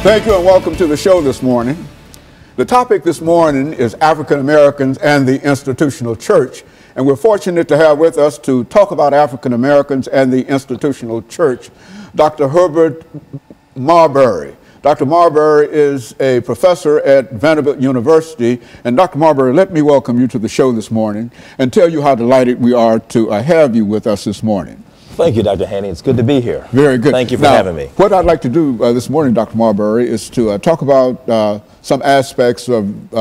Thank you and welcome to the show this morning. The topic this morning is African Americans and the institutional church. And we're fortunate to have with us to talk about African Americans and the institutional church, Dr. Herbert Marbury. Dr. Marbury is a professor at Vanderbilt University. And Dr. Marbury, let me welcome you to the show this morning and tell you how delighted we are to have you with us this morning. Thank you, Dr. Haney. It's good to be here. Very good. Thank you for having me. What I'd like to do this morning, Dr. Marbury, is to talk about some aspects of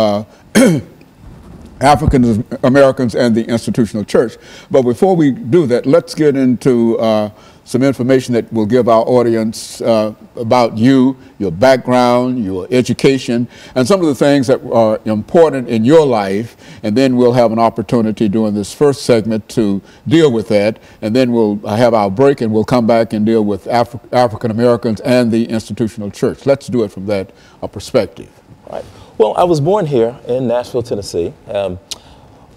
African Americans and the institutional church. But before we do that, let's get into some information that will give our audience about you, your background, your education, and some of the things that are important in your life. And then we'll have an opportunity during this first segment to deal with that. And then we'll have our break and we'll come back and deal with African Americans and the institutional church. Let's do it from that perspective. All right. Well, I was born here in Nashville, Tennessee.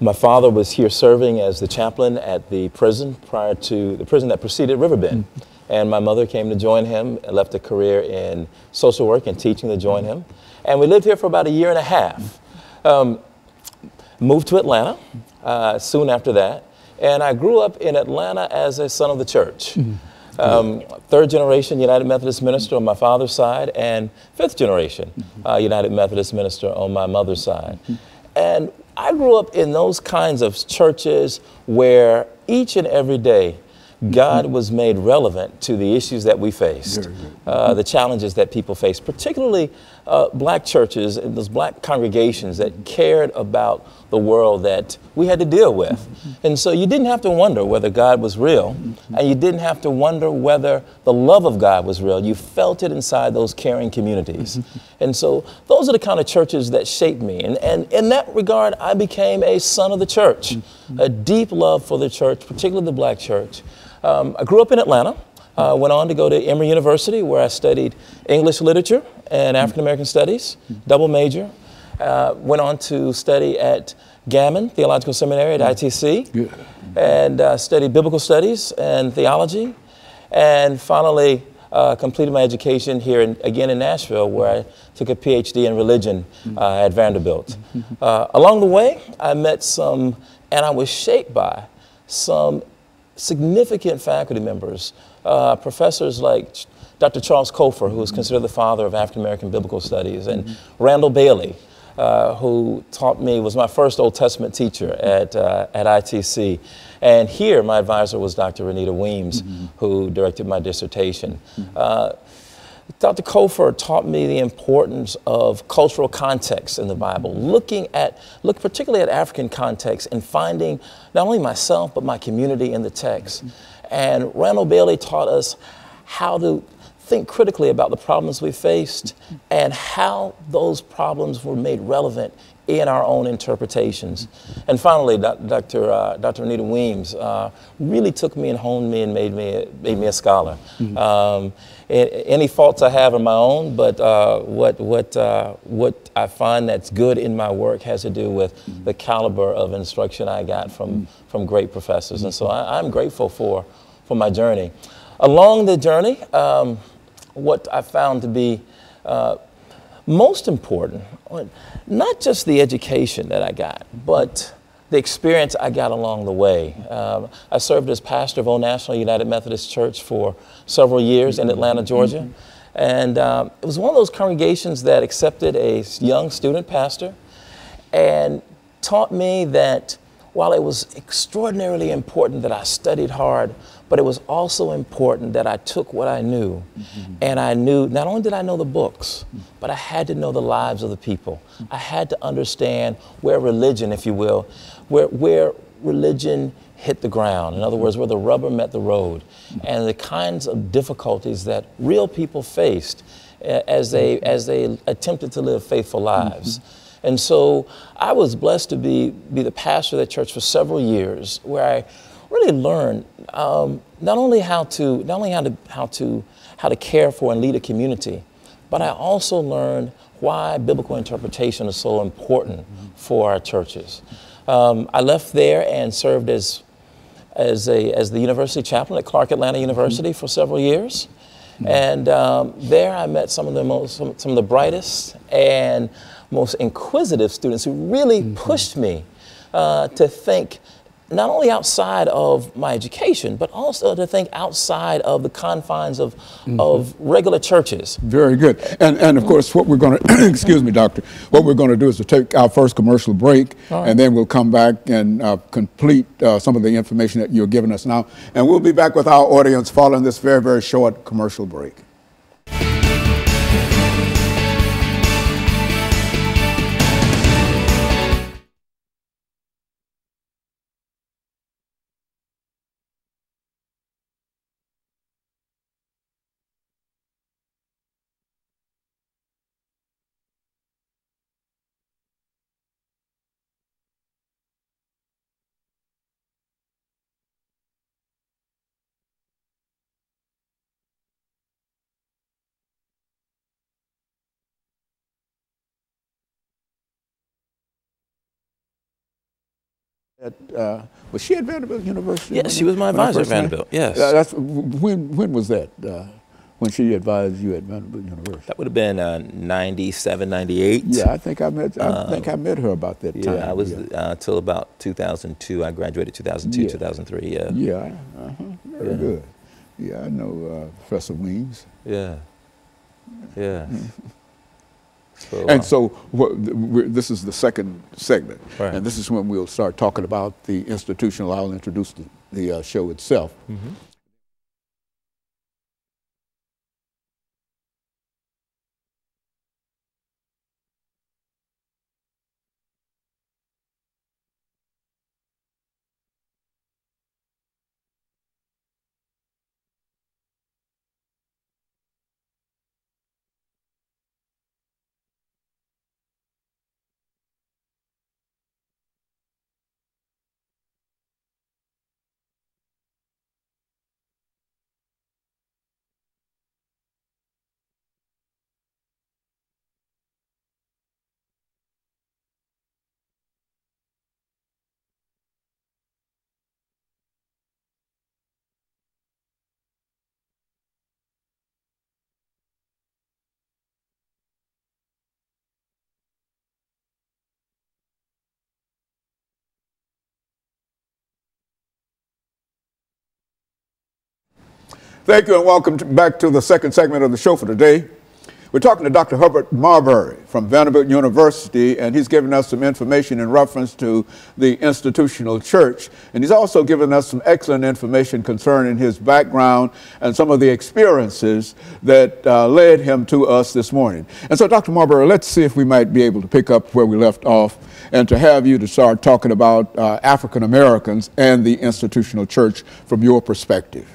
My father was here serving as the chaplain at the prison prior to the prison that preceded Riverbend. And my mother came to join him, left a career in social work and teaching to join him. And we lived here for about a year and a half. Moved to Atlanta soon after that. And I grew up in Atlanta as a son of the church. Third generation United Methodist minister on my father's side, and fifth generation United Methodist minister on my mother's side. And I grew up in those kinds of churches where each and every day God was made relevant to the issues that we faced, the challenges that people face, particularly black churches and those black congregations that cared about the world that we had to deal with. And so you didn't have to wonder whether God was real, and you didn't have to wonder whether the love of God was real. You felt it inside those caring communities. And so those are the kind of churches that shaped me. And in that regard, I became a son of the church, a deep love for the church, particularly the black church. I grew up in Atlanta, went on to go to Emory University, where I studied English literature and African American studies, double major. Went on to study at Gammon Theological Seminary at ITC, and studied biblical studies and theology, and finally completed my education here again in Nashville, where I took a PhD in religion at Vanderbilt. Along the way, I met some, and I was shaped by some significant faculty members, professors like Dr. Charles Cofer, who is considered the father of African American biblical studies, and Randall Bailey, who taught me, was my first Old Testament teacher at ITC. And here, my advisor was Dr. Renita Weems, who directed my dissertation. Dr. Cofer taught me the importance of cultural context in the Bible, looking particularly at African context and finding not only myself, but my community in the text. And Randall Bailey taught us how to think critically about the problems we faced and how those problems were made relevant in our own interpretations. And finally, Dr. Renita Weems really took me and honed me and made me a scholar. Any faults I have are my own, but what I find that's good in my work has to do with the caliber of instruction I got from great professors. And so I'm grateful for my journey. Along the journey, what I found to be most important, not just the education that I got, but the experience I got along the way. I served as pastor of Old National United Methodist Church for several years in Atlanta, Georgia. And it was one of those congregations that accepted a young student pastor and taught me that while it was extraordinarily important that I studied hard, but it was also important that I took what I knew, and I knew, not only did I know the books, but I had to know the lives of the people. I had to understand where religion, if you will, where religion hit the ground. In other words, where the rubber met the road, and the kinds of difficulties that real people faced as they attempted to live faithful lives. And so I was blessed to be the pastor of that church for several years, where I really learned not only how to care for and lead a community, but I also learned why biblical interpretation is so important for our churches. I left there and served as the university chaplain at Clark Atlanta University for several years. And there I met some of the brightest and most inquisitive students who really pushed me to think not only outside of my education, but also to think outside of the confines of regular churches. Very good. And of course, what we're going to, excuse me, Doctor, what we're going to do is to take our first commercial break, and then we'll come back and complete some of the information that you're giving us now. And we'll be back with our audience following this very, very short commercial break. Was she at Vanderbilt University? Yes, she was my advisor at Vanderbilt, yes. When was that, when she advised you at Vanderbilt University? That would have been 97, 98. Yeah, I think I met her about that time. Yeah, I was till about 2002. I graduated 2002, 2003, yeah. Yeah, very good. Yeah, I know Professor Weems. Yeah, yeah. So this is the second segment, and this is when we'll start talking about the institutional. I'll introduce the show itself. Thank you and welcome back to the second segment of the show for today. We're talking to Dr. Herbert Marbury from Vanderbilt University, and he's giving us some information in reference to the institutional church. And he's also given us some excellent information concerning his background and some of the experiences that led him to us this morning. And so, Dr. Marbury, let's see if we might be able to pick up where we left off and to have you to start talking about African Americans and the institutional church from your perspective.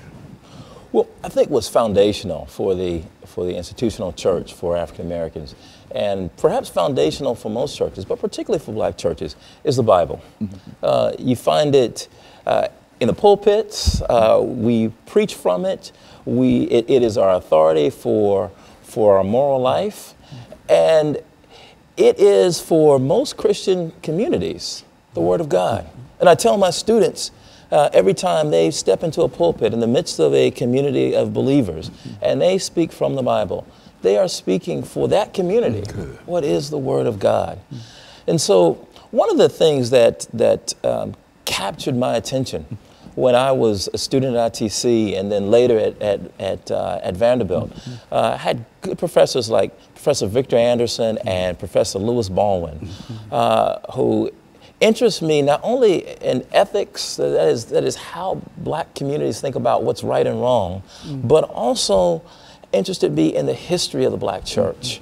Well, I think what's foundational for the institutional church for African Americans, and perhaps foundational for most churches, but particularly for black churches, is the Bible. You find it in the pulpits. We preach from it. It is our authority for our moral life, and it is for most Christian communities the Word of God. And I tell my students, every time they step into a pulpit in the midst of a community of believers and they speak from the Bible, they are speaking for that community. What is the Word of God? And so one of the things that captured my attention when I was a student at ITC and then later at Vanderbilt, I had good professors like Professor Victor Anderson and Professor Lewis Baldwin, who interests me not only in ethics, that is how black communities think about what's right and wrong, but also interested me in the history of the black church.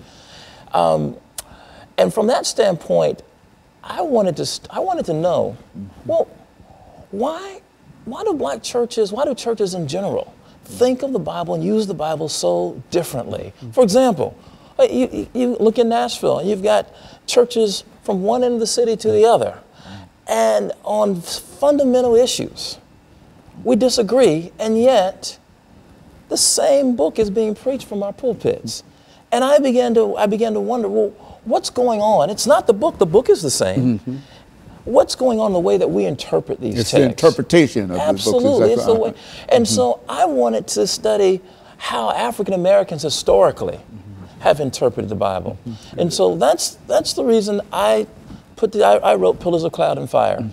And from that standpoint, I wanted to know, well, why do black churches, why do churches in general think of the Bible and use the Bible so differently? For example, you look in Nashville and you've got churches from one end of the city to the other. And on fundamental issues, we disagree, and yet the same book is being preached from our pulpits. And I began to wonder, well, what's going on? It's not the book is the same. What's going on in the way that we interpret these texts? It's the interpretation of Absolutely, the book. it's the way. And so I wanted to study how African Americans historically have interpreted the Bible. And so that's the reason I wrote Pillars of Cloud and Fire.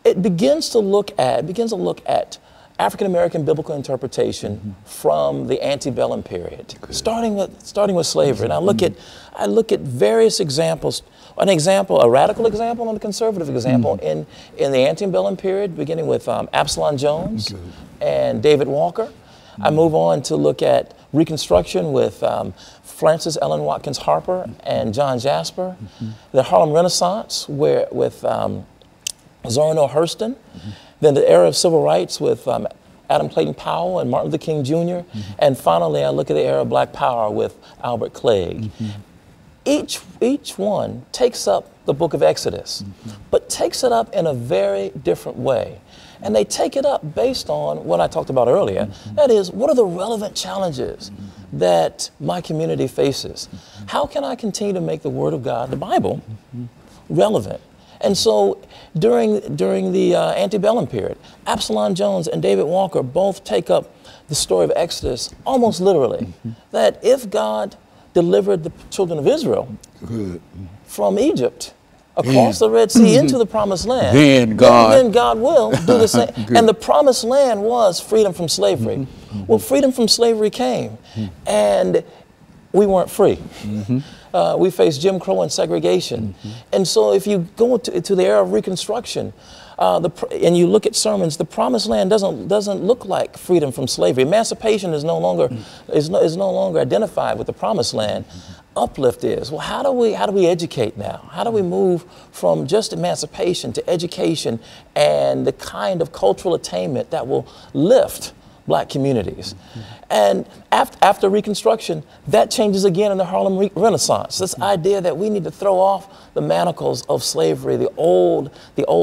It begins to look at African American biblical interpretation from the antebellum period, starting with slavery. And I look at various examples. A radical example and a conservative example in the antebellum period, beginning with Absalom Jones and David Walker. I move on to look at Reconstruction with Frances Ellen Watkins Harper and John Jasper. The Harlem Renaissance with Zora Neale Hurston. Then the era of civil rights with Adam Clayton Powell and Martin Luther King Jr. And finally, I look at the era of Black Power with Albert Clegg. Each one takes up the book of Exodus, but takes it up in a very different way. And they take it up based on what I talked about earlier. That is, what are the relevant challenges that my community faces? How can I continue to make the Word of God, the Bible, relevant? And so during the antebellum period, Absalom Jones and David Walker both take up the story of Exodus almost literally. That if God delivered the children of Israel from Egypt, across the Red Sea into the Promised Land, then God will do the same. And the Promised Land was freedom from slavery. Well, freedom from slavery came, and we weren't free. We faced Jim Crow and segregation. And so if you go to the era of Reconstruction, and you look at sermons, the Promised Land doesn't look like freedom from slavery. Emancipation is no longer identified with the Promised Land. Uplift is. Well, how do we educate now? How do we move from just emancipation to education and the kind of cultural attainment that will lift Black communities? And after Reconstruction, that changes again in the Harlem Renaissance. This idea that we need to throw off the manacles of slavery, the old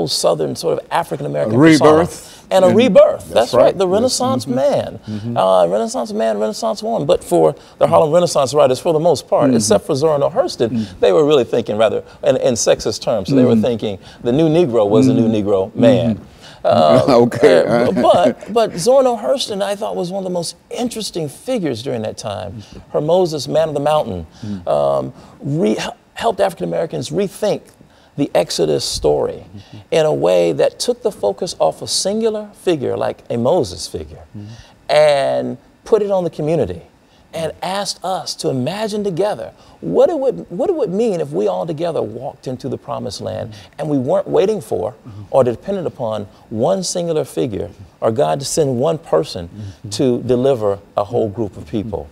Southern sort of African American rebirth. And a rebirth. That's right. The Renaissance man. Renaissance man, Renaissance woman. But for the Harlem Renaissance writers, for the most part, except for Zora Neale Hurston, they were really thinking rather in sexist terms. So they were thinking the new Negro was the new Negro man. But Zora Neale Hurston, I thought, was one of the most interesting figures during that time. Her Moses, Man of the Mountain, helped African Americans rethink the Exodus story in a way that took the focus off a singular figure like a Moses figure and put it on the community and asked us to imagine together what it would mean if we all together walked into the Promised Land and we weren't waiting for or dependent upon one singular figure or God to send one person to deliver a whole group of people.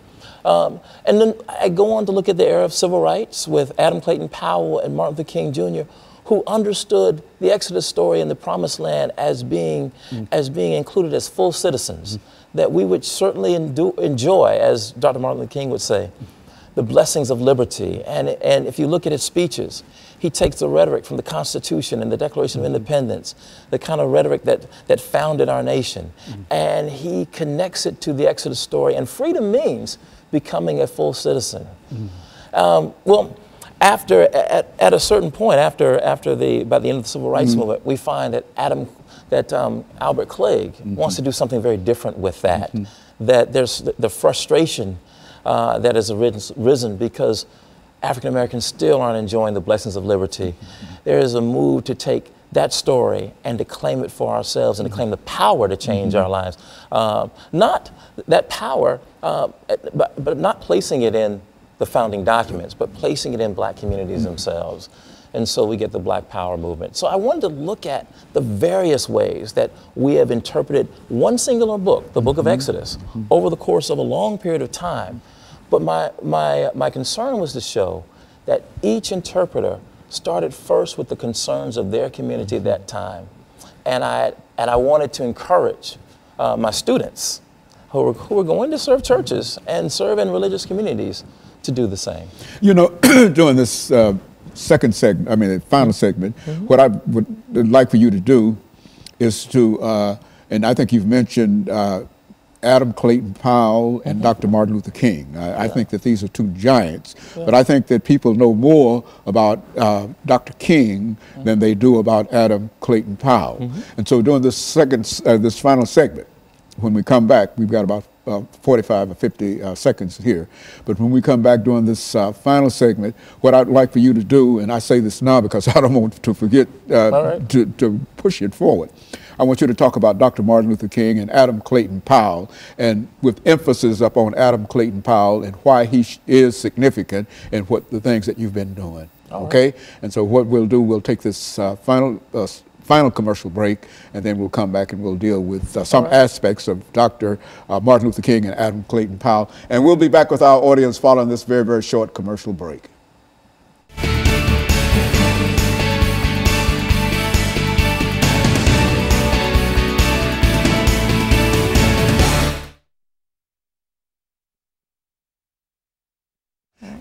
And then I go on to look at the era of civil rights with Adam Clayton Powell and Martin Luther King Jr., who understood the Exodus story in the Promised Land as being included as full citizens, that we would certainly enjoy, as Dr. Martin Luther King would say, the blessings of liberty. And if you look at his speeches, he takes the rhetoric from the Constitution and the Declaration of Independence, the kind of rhetoric that founded our nation, and he connects it to the Exodus story. And freedom means becoming a full citizen. Well, at a certain point, by the end of the Civil Rights Movement, we find that Albert Clegg wants to do something very different with that. That there's the frustration that has risen because African Americans still aren't enjoying the blessings of liberty. There is a move to take that story and to claim it for ourselves and to claim the power to change our lives. Not that power, but not placing it in the founding documents, but placing it in Black communities themselves. And so we get the Black Power movement. So I wanted to look at the various ways that we have interpreted one singular book, the book of Exodus, over the course of a long period of time. But my concern was to show that each interpreter started first with the concerns of their community at that time. And I wanted to encourage my students who were going to serve churches and serve in religious communities to do the same. You know, during this second segment, I mean, the final segment, what I would like for you to do is to, and I think you've mentioned Adam Clayton Powell and Dr. Martin Luther King. I think that these are two giants, but I think that people know more about Dr. King than they do about Adam Clayton Powell. And so during this final segment, when we come back, we've got about 45 or 50 seconds here. But when we come back during this final segment, what I'd like for you to do, and I say this now because I don't want to forget to push it forward. I want you to talk about Dr. Martin Luther King and Adam Clayton Powell, and with emphasis upon Adam Clayton Powell and why he is significant and what the things that you've been doing. Okay? And so what we'll do, we'll take this final commercial break, and then we'll come back and we'll deal with some aspects of Dr. Martin Luther King and Adam Clayton Powell. And we'll be back with our audience following this very, very short commercial break.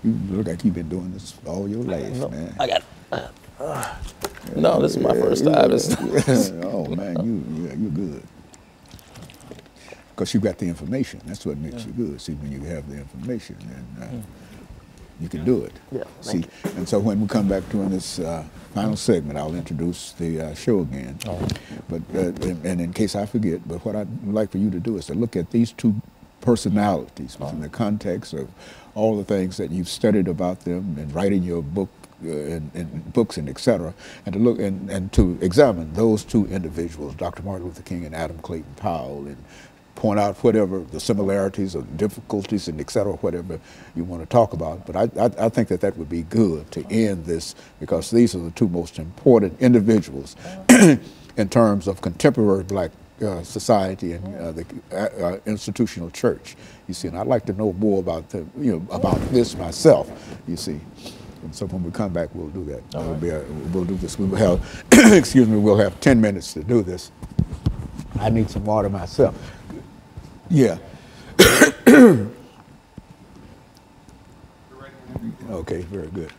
You look like you've been doing this all your life, man. I got no, this is my first time. Oh, man, you're good. Because you got the information. That's what makes you good. See, when you have the information, and you can do it. Yeah, see, and so when we come back during this final segment, I'll introduce the show again. But and in case I forget, but what I'd like for you to do is to look at these two personalities within the context of all the things that you've studied about them and writing your book and books and et cetera, and to look and to examine those two individuals, Dr. Martin Luther King and Adam Clayton Powell, and point out whatever the similarities or difficulties and et cetera, whatever you want to talk about. But I think that that would be good to end this, because these are the two most important individuals in terms of contemporary black society and the institutional church, you see. And I'd like to know more about about this myself, you see. And so when we come back, we'll do that. We'll do this. We will have, excuse me, we'll have 10 minutes to do this. I need some water myself. Yeah. Okay, very good.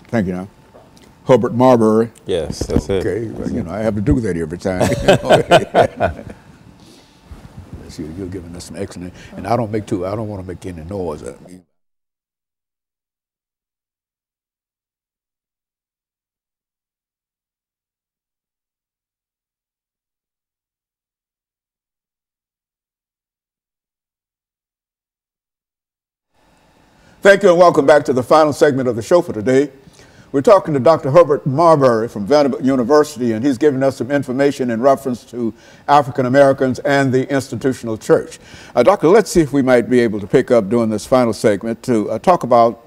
Thank you now. HMarbury11. Yes, that's it. Okay, well, I have to do that every time. You're giving us some excellent, and I don't want to make any noise. Thank you, and welcome back to the final segment of the show for today. We're talking to Dr. Herbert Marbury from Vanderbilt University, and he's giving us some information in reference to African Americans and the institutional church. Doctor, let's see if we might be able to pick up during this final segment to talk about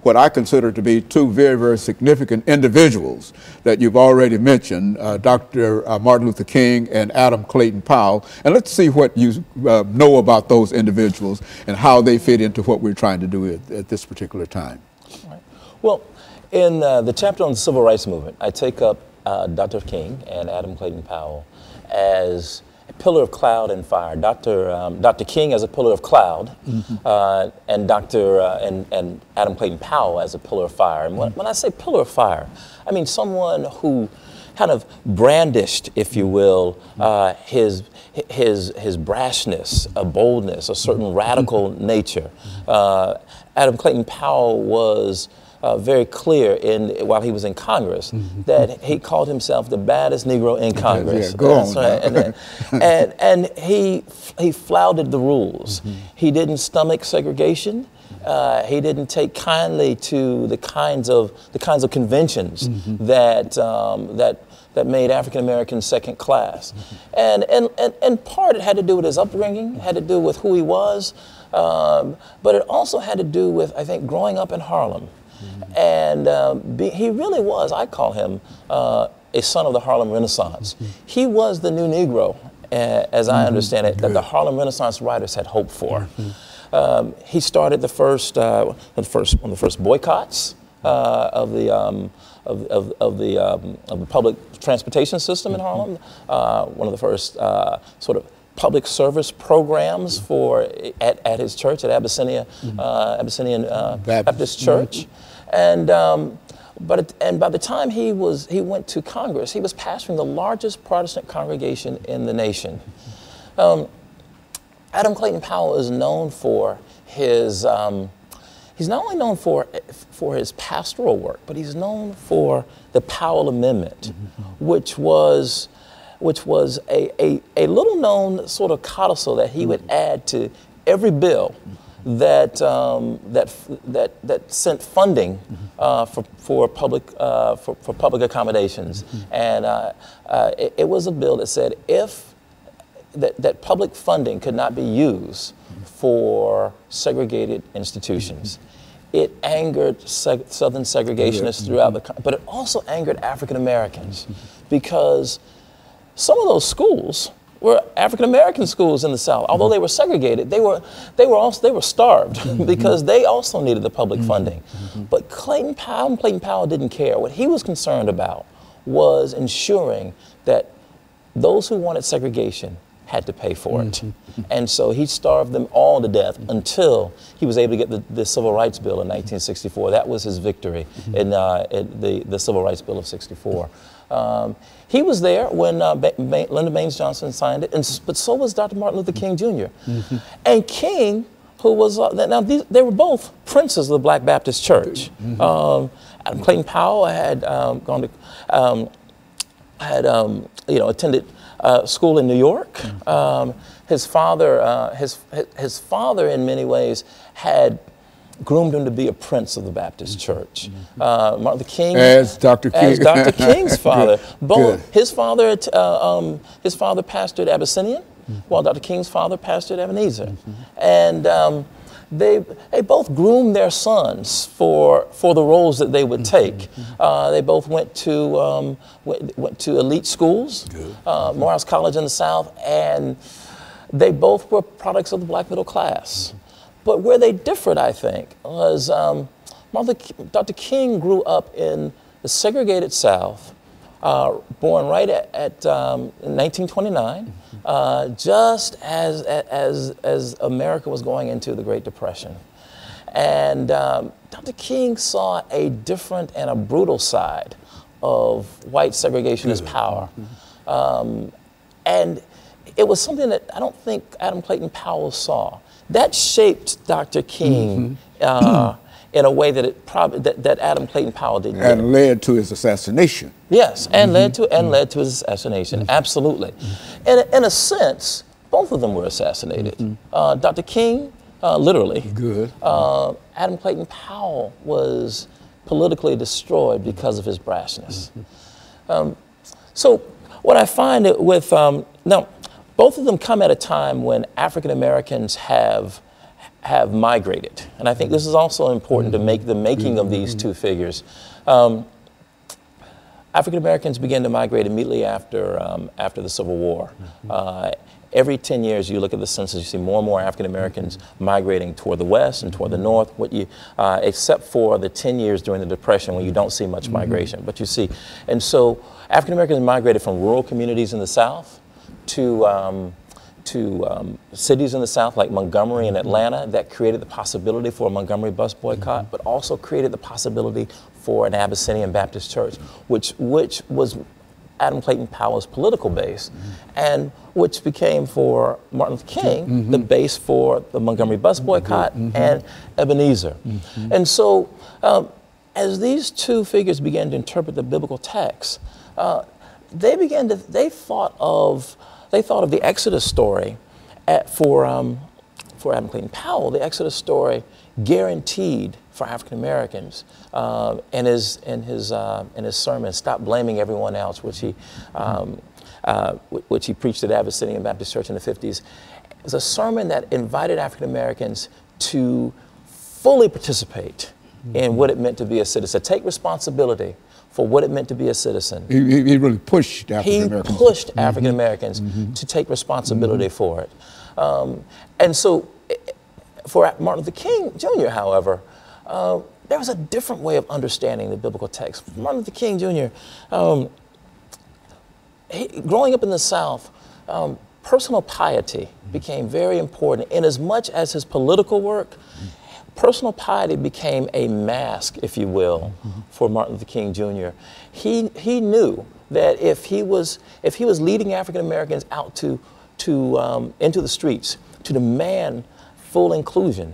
what I consider to be two very, very significant individuals that you've already mentioned, Dr. Martin Luther King and Adam Clayton Powell. And let's see what you know about those individuals and how they fit into what we're trying to do at this particular time. Right. Well, in the chapter on the Civil Rights Movement, I take up Dr. King and Adam Clayton Powell as a pillar of cloud and fire. Dr. King as a pillar of cloud, and and Adam Clayton Powell as a pillar of fire. And when I say pillar of fire, I mean someone who kind of brandished, if you will, his brashness, a boldness, a certain radical nature. Adam Clayton Powell was very clear while he was in Congress that he called himself the baddest Negro in Congress. Yeah, go on. Right. and he flouted the rules. He didn't stomach segregation. He didn't take kindly to the kinds of conventions that made African Americans second class. And part it had to do with his upbringing, had to do with who he was, but it also had to do with, I think, growing up in Harlem. And he really was, I call him, a son of the Harlem Renaissance. He was the new Negro, as I understand it, that the Harlem Renaissance writers had hoped for. He started one of the first boycotts of the public transportation system in Harlem. One of the first sort of public service programs at his church at Abyssinian Baptist Church. And by the time he went to Congress, he was pastoring the largest Protestant congregation in the nation. Adam Clayton Powell is known for his he's not only known for his pastoral work, but he's known for the Powell Amendment, which was which was a little known sort of codicil that he would add to every bill that that sent funding for public accommodations, and it was a bill that said if that public funding could not be used for segregated institutions. It angered Southern segregationists throughout the country, but it also angered African Americans because some of those schools were African American schools in the South. Although they were segregated, they were starved because they also needed the public funding. But Clayton Powell didn't care. What he was concerned about was ensuring that those who wanted segregation had to pay for it. And so he starved them all to death until he was able to get the Civil Rights Bill in 1964. That was his victory in the Civil Rights Bill of 64. He was there when Lyndon Baines Johnson signed it, but so was Dr. Martin Luther King Jr. And King, who was, they were both princes of the Black Baptist Church. Clayton Powell had gone to, attended school in New York. His father, his father, in many ways, had groomed him to be a prince of the Baptist Church. Martin Luther King, as Dr. King, as Dr. King's father. Good. His father pastored Abyssinian, while Dr. King's father pastored Ebenezer, and they both groomed their sons for the roles that they would take. They both went to elite schools, Morehouse College in the South, and they both were products of the black middle class. But where they differed, I think, was Dr. King grew up in the segregated South, born right at 1929, just as America was going into the Great Depression. And Dr. King saw a different and a brutal side of white segregationist power. And it was something that I don't think Adam Clayton Powell saw. That shaped Dr. King in a way that that Adam Clayton Powell didn't. And led to his assassination. Yes, and led to his assassination. Absolutely. In a sense, both of them were assassinated. Dr. King, literally. Good. Adam Clayton Powell was politically destroyed because of his brashness. So what I find with now, both of them come at a time when African Americans have migrated, and I think this is also important to make the making of these two figures. African Americans began to migrate immediately after the Civil War. Every 10 years, you look at the census, you see more and more African Americans migrating toward the west and toward the north. Except for the 10 years during the Depression, when you don't see much migration, but you see, and so African Americans migrated from rural communities in the South to cities in the South like Montgomery and Atlanta. That created the possibility for a Montgomery bus boycott, but also created the possibility for an Abyssinian Baptist church, which was Adam Clayton Powell's political base, and which became for Martin Luther King the base for the Montgomery bus boycott and Ebenezer. And so as these two figures began to interpret the biblical text, they thought of the Exodus story for Adam Clayton Powell. The Exodus story guaranteed for African Americans in his sermon, "Stop Blaming Everyone Else," which he preached at Abyssinian Baptist Church in the 50s. It was a sermon that invited African Americans to fully participate in what it meant to be a citizen, take responsibility for what it meant to be a citizen. He really pushed African Americans. He pushed African Americans to take responsibility for it. And so for Martin Luther King Jr., however, there was a different way of understanding the biblical text. Martin Luther King Jr., growing up in the South, personal piety became very important. In as much as his political work, personal piety became a mask, if you will, for Martin Luther King Jr. He knew that if he was leading African Americans out into the streets to demand full inclusion,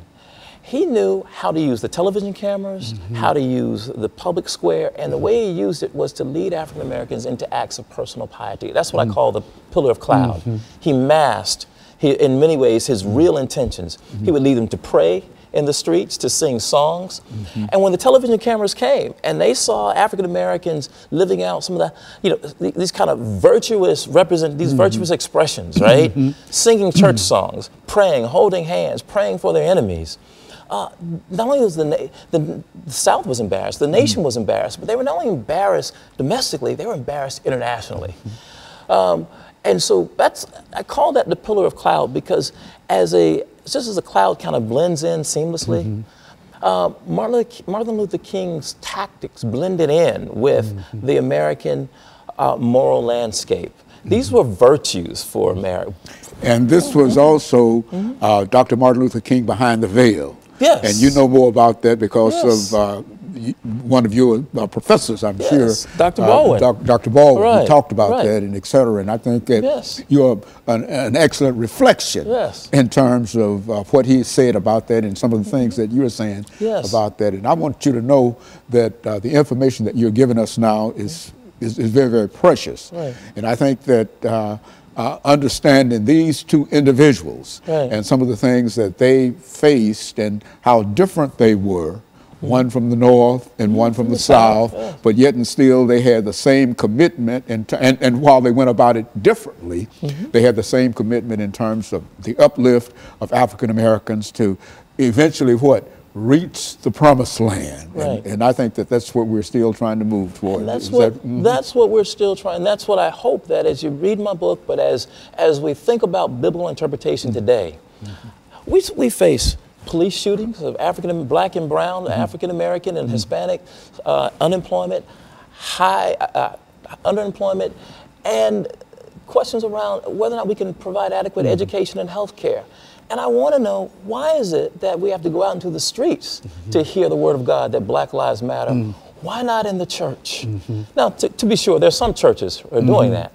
he knew how to use the television cameras, how to use the public square, and the way he used it was to lead African Americans into acts of personal piety. That's what I call the pillar of cloud. He masked, in many ways, his real intentions. He would lead them to pray in the streets, to sing songs. And when the television cameras came and they saw African Americans living out some of the, these kind of virtuous these virtuous expressions, right? Singing church songs, praying, holding hands, praying for their enemies. Not only was the South was embarrassed, the nation was embarrassed, but they were not only embarrassed domestically, they were embarrassed internationally. And so I call that the pillar of cloud, because just as a cloud kind of blends in seamlessly, Martin Luther King's tactics blended in with the American moral landscape. These were virtues for America. And this was also Dr. Martin Luther King behind the veil. Yes. And you know more about that because of one of your professors, I'm sure. Dr. Baldwin. Dr. Baldwin, who talked about that and et cetera. And I think that you're an excellent reflection in terms of what he said about that and some of the things that you're saying about that. And I want you to know that the information that you're giving us now is very, very precious. And I think that understanding these two individuals and some of the things that they faced and how different they were, one from the North and one from the South, but yet and still they had the same commitment, and while they went about it differently, they had the same commitment in terms of the uplift of African Americans to eventually reach the promised land. And I think that that's what we're still trying to move toward. And that's what we're still trying. That's what I hope that as you read my book, but as we think about biblical interpretation today, we face police shootings of Black and brown, African American and Hispanic, unemployment, high underemployment, and questions around whether or not we can provide adequate education and health care. And I want to know, why is it that we have to go out into the streets to hear the word of God, that Black Lives Matter? Why not in the church? Now, to be sure, there's some churches who are doing that.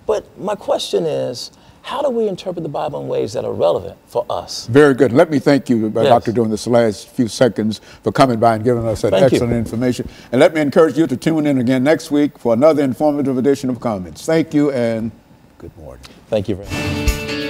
But my question is, how do we interpret the Bible in ways that are relevant for us? Very good. Let me thank you, Doctor, during this last few seconds for coming by and giving us that excellent information. And let me encourage you to tune in again next week for another informative edition of Comments. Thank you and good morning. Thank you very much.